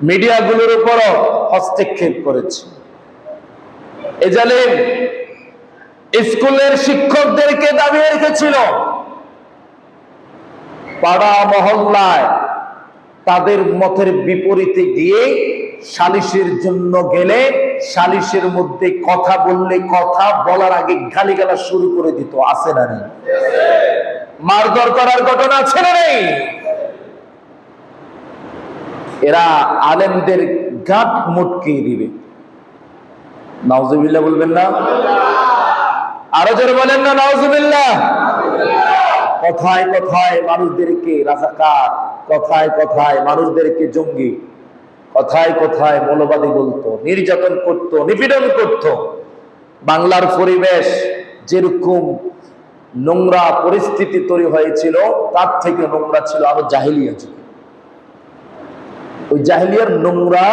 মিডিয়াগুলোর উপরও হস্তক্ষেপ করেছে। এ জালেম স্কুলের শিক্ষকদেরকে দাবিয়ে রেখেছিল, পাড়া মহল্লায় তাদের মতের বিপরীতে গিয়ে সালিশের জন্য গেলে সালিশের মধ্যে কথা বললে কথা বলার আগে গালিগালাজ শুরু করে দিত। আছে না নেই? মারধর করার ঘটনা আছে না নেই? এরা আলেমদের গাঁট মুটকে দিবে। নাউজুবিল্লাহ বলবেন না? আরো জোরে বলেন না নাউজুবিল্লাহ। কথায় কথায় মানুষদেরকে রাজাকার, কথায় কথায় মানুষদেরকে জঙ্গি, কথায় কথায় মৌলবাদী বলতো, নির্যাতন করত, নিপীড়ন করত। বাংলার পরিবেশ যেরকম নোংরা পরিস্থিতি তৈরি হয়েছিল, তার থেকে নোংরা ছিল আরো জাহিলিয়া যুগে। ওই জাহিলিয়ার নোংরা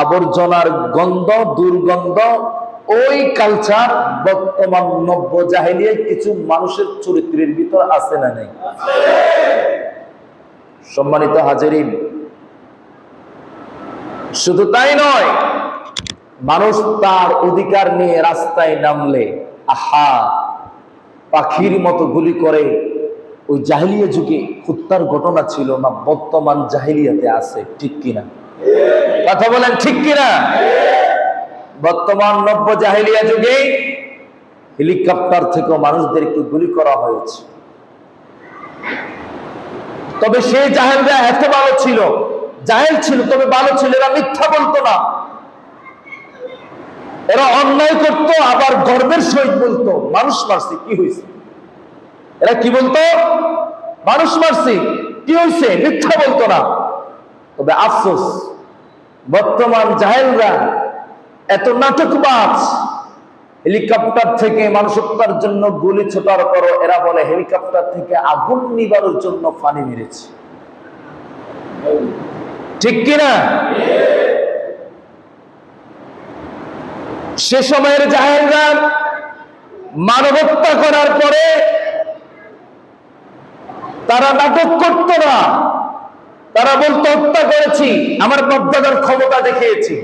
আবর্জনার গন্ধ, দুর্গন্ধ, ওই কালচার বর্তমান নব্য জাহিলিয়ায় কিছু মানুষের চরিত্রের ভিতর আছে না নেই? সম্মানিত হাজিরিন, শুধু তাই নয়, মানুষ তার অধিকার নিয়ে রাস্তায় নামলে আহা পাখির মতো গুলি করে। ওই জাহিলিয়া যুগে হত্যার ঘটনা ছিল না, বর্তমান জাহিলিয়াতে আছে। ঠিক কিনা? কথা বলেন ঠিক কিনা? বর্তমান নব্য জাহিলিয়া যুগে হেলিকপ্টার থেকে মানুষদেরকে গুলি করা হয়েছে। তবে সেই জাহেলরা এত ভালো ছিল, জাহেল ছিল তবে ভালো ছিল। এরা মিথ্যা বলতো না, এরা অন্যায় করত, আবার গর্বের সহিত বলতো মানুষ মারছি, কি হয়েছে? এরা কি বলতো? মানুষ মারছি, কি হয়েছে? মিথ্যা বলতো না। তবে আফসোস, বর্তমান জাহেলরা এত নাটকবাজ। হেলিকপ্টার থেকে মানুষ হত্যার জন্য গুলি ছোটার পরও এরা বলে হেলিকপ্টার থেকে আগুন নিবানোর জন্য পানি মেরেছে। ঠিক কিনা? সে সময়ের জাহেলরা মানব হত্যা করার পরে তারা নাটক করত না, তারা বলতো হত্যা করেছি, আমার মর্যাদার ক্ষমতা দেখিয়েছি।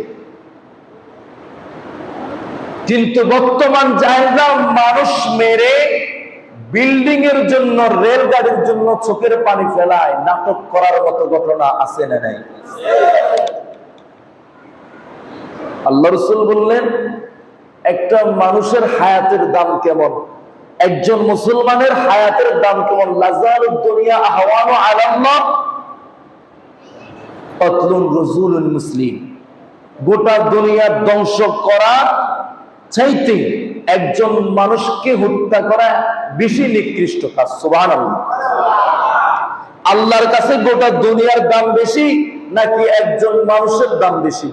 কিন্তু বর্তমান জাহেলরা মানুষ মেরে বিল্ডিং এর জন্য, রেলগাড়ির জন্য চোখের পানি ফেলায়, নাটক করার মতো ঘটনা আছে না নাই? আল্লাহ রাসূল বললেন, একটা মানুষের হায়াতের দাম কেমন, একজন মুসলমানের হায়াতের দাম কেমন? লাজালুদ দুনিয়া আহওয়ানু আলাল্লাহ কাতলুন রাজুলুল মুসলিম। গোটা দুনিয়া ধ্বংস করা চাইতে একজন মানুষকে হত্যা করা বেশি নিকৃষ্ট কাজ। সুবহানাল্লাহ। আল্লাহর কাছে গোটা দুনিয়ার দাম বেশি নাকি একজন মানুষের দাম বেশি?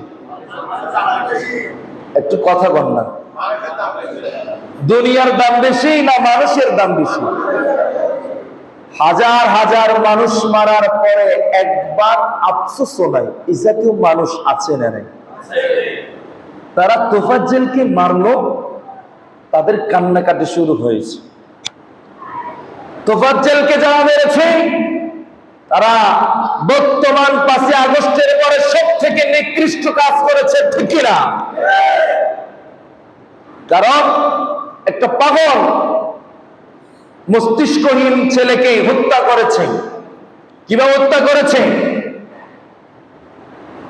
একটু কথা বল না। দুনিয়ার দাম বেশি না মানুষের দাম বেশি? হাজার হাজার মানুষ মারার পরে একবার আফসোসও নাই, এই জাতীয় মানুষ আছে না নাই? তারা তোফাজ্জেলকে মারলো, তাদের কান্নাকাটি শুরু হয়েছে। তোফাজ্জেলকে যারা মেরেছে তারা বর্তমান 5 আগস্টের পরে সব থেকে নিকৃষ্ট কাজ করেছে। ঠিক না? কারণ একটা পাগল মস্তিষ্কহীন ছেলেকে হত্যা করেছে। কিভাবে হত্যা করেছে?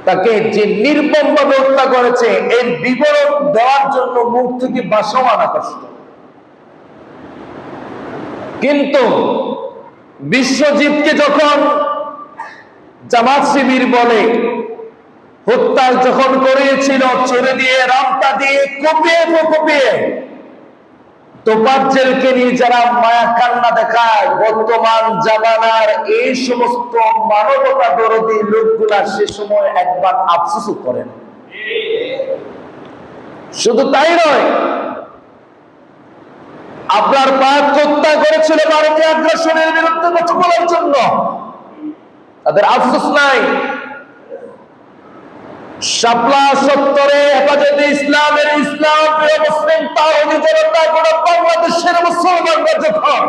তাকে যে নির্মমভাবে হত্যা করেছে এর বিবরণ দেওয়ার জন্য মুখ থেকে ভাষাও আনা কষ্ট। কিন্তু বিশ্বজিৎকে যখন জামাত শিবির বলে হত্যা যখন করিয়েছিল, ছেড়ে দিয়ে রামটা দিয়ে কপিয়ে তোফাজ্জেলকে নিয়ে যারা মায়া কান্না দেখায়, বর্তমান জামানার এই সমস্ত মানবতা দরদী লোকগুলা সে সময় একবার আফসোস করেন। শুধু তাই নয়, আপনার পাক হত্যা করেছিল ভারতীয় আগ্রাসনের বিরুদ্ধে কথা বলার জন্য, তাদের আফসোস নাই। শাপলা চত্বরে হেফাজতে ইসলামের ইসলাম প্রিয় মুসলিম তাওহীদি জনতা গোটা বাংলাদেশের মুসলমানরা যখন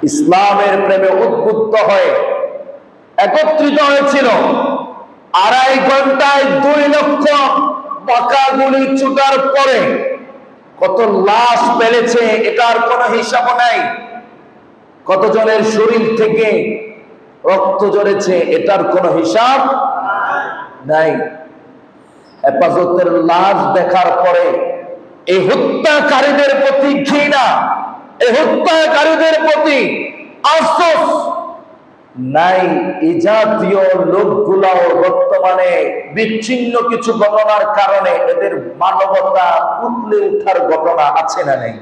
ইসলামের প্রেমে উদ্বুদ্ধ হয়ে একত্রিত হয়েছিল, 2.5 ঘন্টায় 2 লক্ষ পাকা গুলি ছুটার পরে কত লাশ ফেলেছে এটার কোনো হিসাব নাই। কতজনের শরীর থেকে রক্ত ঝরেছে এটার কোনো হিসাব নাই। হেফাজতের লাশ দেখার পরে এই হত্যাকারীদের প্রতি ঘৃণা, এই হত্যাকারীদের প্রতি আফসোস নাই। এই জাতীয় লোকগুলাও বর্তমানে বিচ্ছিন্ন কিছু ঘটনার কারণে এদের মানবতা উতলে ওঠার ঘটনা আছে না নেই?